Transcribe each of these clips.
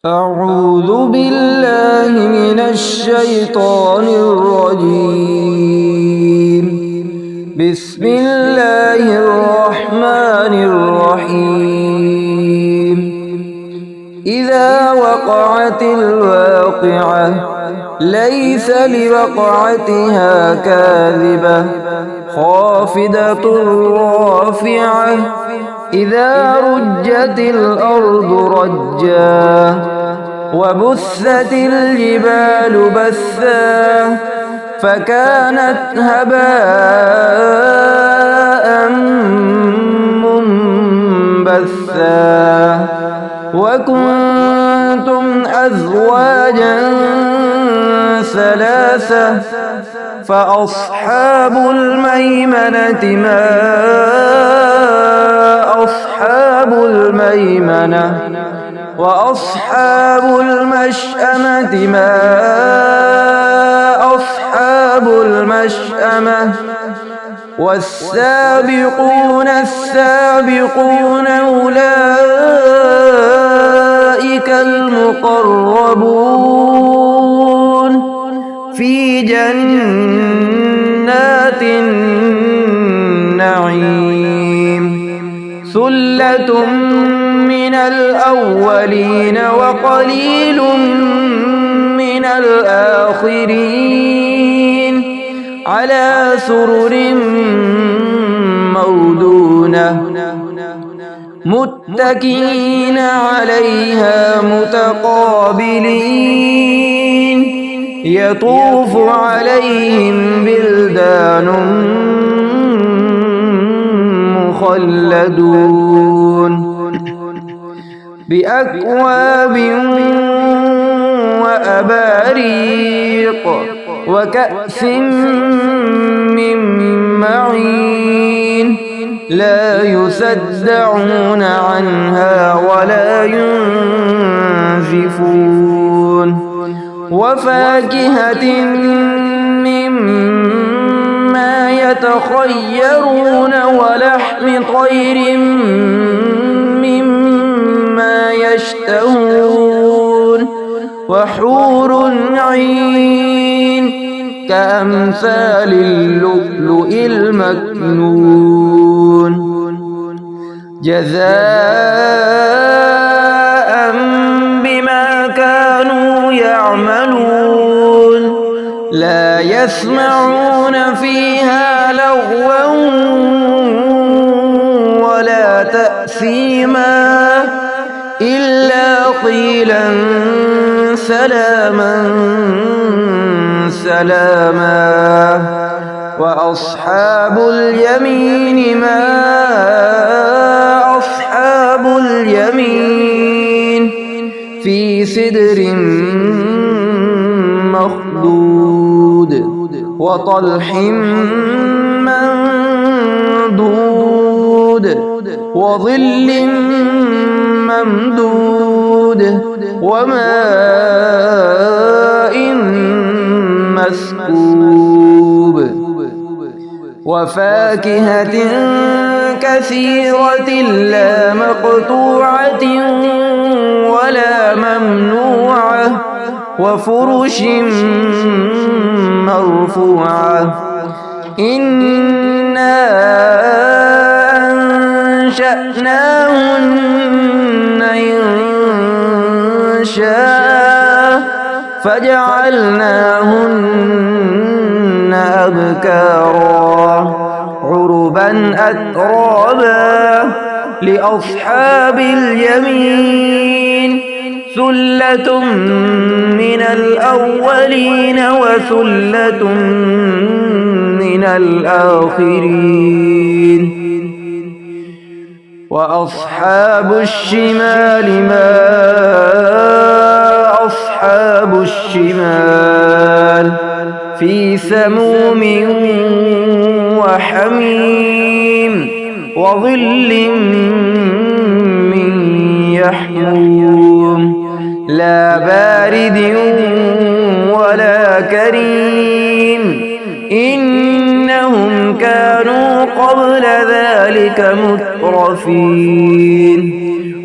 أعوذ بالله من الشيطان الرجيم. بسم الله الرحمن الرحيم. إذا وقعت الواقعة ليس لوقعتها كاذبة خافضة رافعة إذا رجت الأرض رجا وبثت الجبال بثا فكانت هباء منبثا وكنتم أزواجا ثلاثة فأصحاب الميمنة ما أصحاب الميمنة وأصحاب المشأمة ما أصحاب المشأمة والسابقون السابقون أولئك المقربون في جنات النعيم ثلة من الأولين وقليل من الآخرين على سرر موضونة متكئين عليها متقابلين يطوف عليهم بلدان مخلدون بأكواب وأباريق وكأس من معين لا يصدعون عنها ولا ينزفون وفاكهة مما يتخيرون ولحم طير مما يشتهون وحور عين كأمثال اللؤلؤ المكنون جزاء بما كانوا يعملون لا يسمعون فيها لغوا ولا تأثيما إلا قيلا سلاما سلاما وأصحاب اليمين ما أصحاب اليمين في سدر مخضود وطلح منضود وظل ممدود وماء مسكوب وفاكهة كثيرة لا مقطوعة ولا ممنوعة وفرش مرفوعة إنا أنشأناهن إنشاء فجعلناهن أبكارا عربا أترابا لأصحاب اليمين ثلة من الأولين وثلة من الآخرين وأصحاب الشمال ما أصحاب الشمال في سموم وحميم وظل من يحموم لا بارد ولا كريم إنهم كانوا قبل ذلك مترفين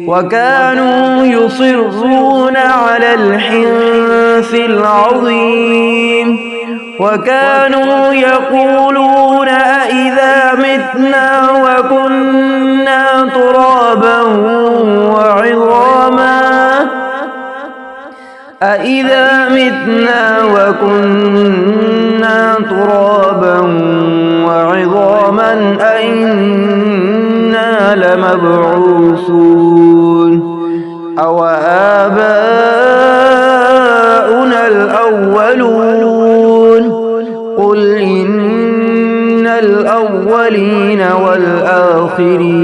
وكانوا يصرون على الحنث العظيم وكانوا يقولون أإذا متنا وكنا ترابا وعظاما أإذا متنا وكنا ترابا وعظاما أإنا لمبعوثون أو آباؤنا الأولون قل إن الأولين والآخرين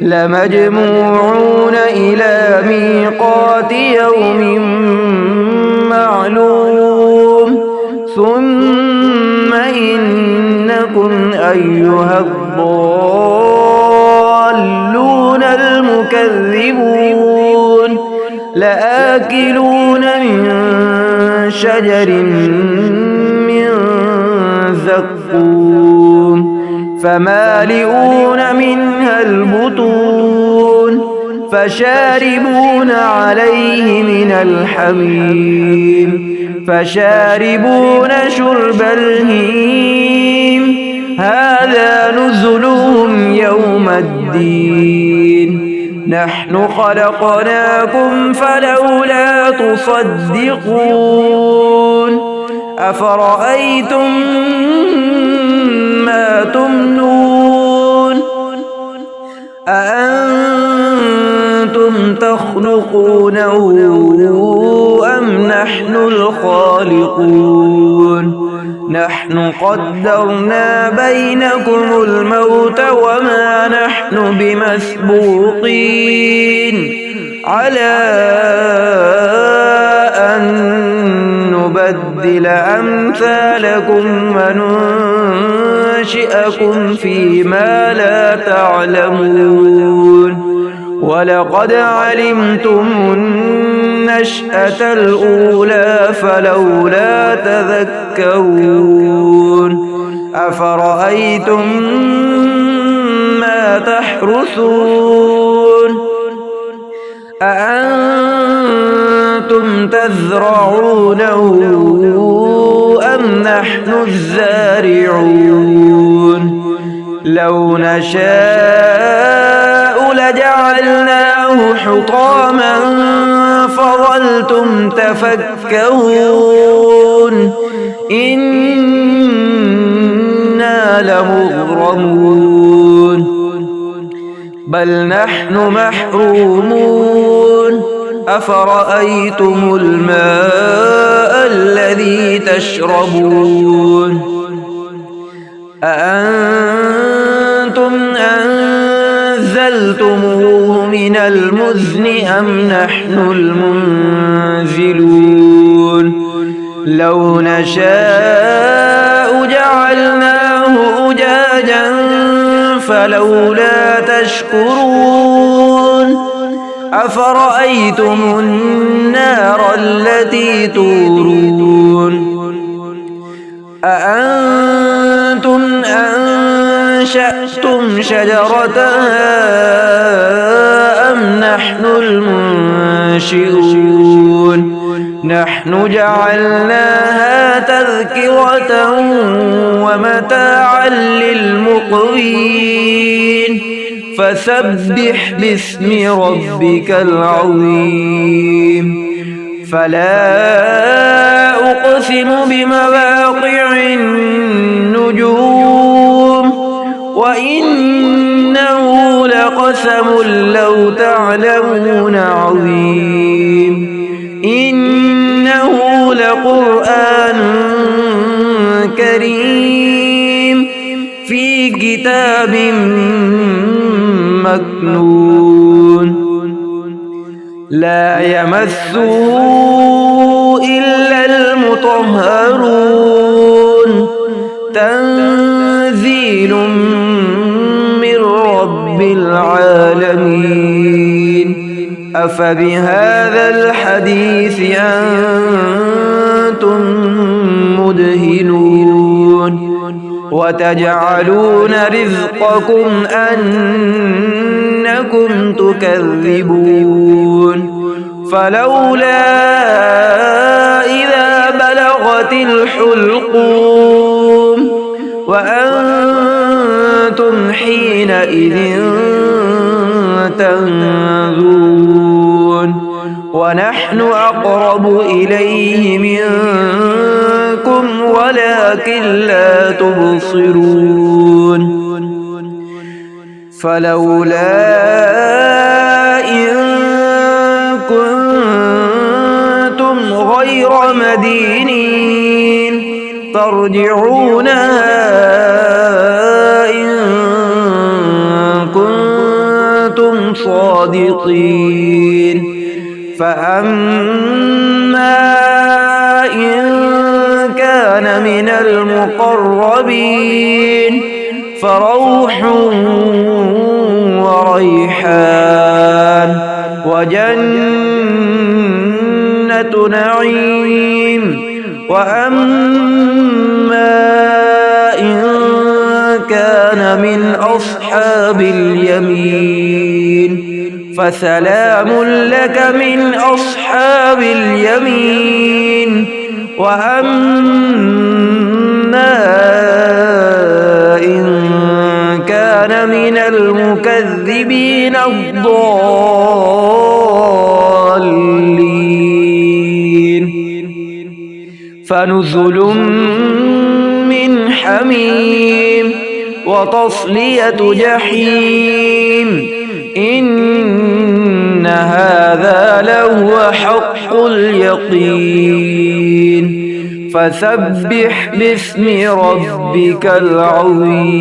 لمجموعون إلى ميقات يوم معلوم ثم إنكم أيها الضالون المكذبون لآكلون من شجر من زقوم فمالئون منها البطون فشاربون عليه من الحميم فشاربون شرب الهيم هذا نزلهم يوم الدين نحن خلقناكم فلولا تصدقون أفرأيتم ما تمنون أأنتم تخلقونه أم نحن الخالقون نحن قدرنا بينكم الموت وما نحن بمسبوقين على أن نبدل أمثالكم وننشئكم فيما لا تعلمون ولقد علمتم النشأة الأولى فلولا تذكرون أفرأيتم ما تحرثون أأنتم تزرعونه أم نحن الزارعون لو نشاء لجعلناه حطاما فظلتم تفكهون إنا لمغرمون بل نحن محرومون أفرأيتم الماء الذي تشربون أأنتم أنزلتموه من المزن أم نحن المنزلون لو نشاء جعلناه أجاجا فلولا تشكرون أفرأيتم النار التي تورون أأنتم أنشأتم شجرتها أم نحن المنشئون نحن جعلناها تذكرة ومتاعا للمقوين فسبح باسم ربك العظيم فلا أقسم بمواقع النجوم وإنه لقسم لو تعلمون عظيم إنه لقرآن كريم في كتاب مكنون لا يمسه إلا المطهرون تنزيل من رب العالمين أفبهذا الحديث أنتم مدهنون وتجعلون رزقكم أنكم تكذبون فلولا إذا بلغت الحلقوم وأنتم حينئذ تنظرون ونحن أقرب إليه منكم ولكن لا تبصرون فلولا إن كنتم غير مدينين ترجعونها إن كنتم صادقين فأما إن كان من المقربين فروح وريحان وجنة نعيم وأما إن كان من أصحاب اليمين فسلام لك من أصحاب اليمين وأما إن كان من المكذبين الضالين فنزل من حميم وتصلية جحيم إن هذا لهو حق اليقين فسبح باسم ربك العظيم.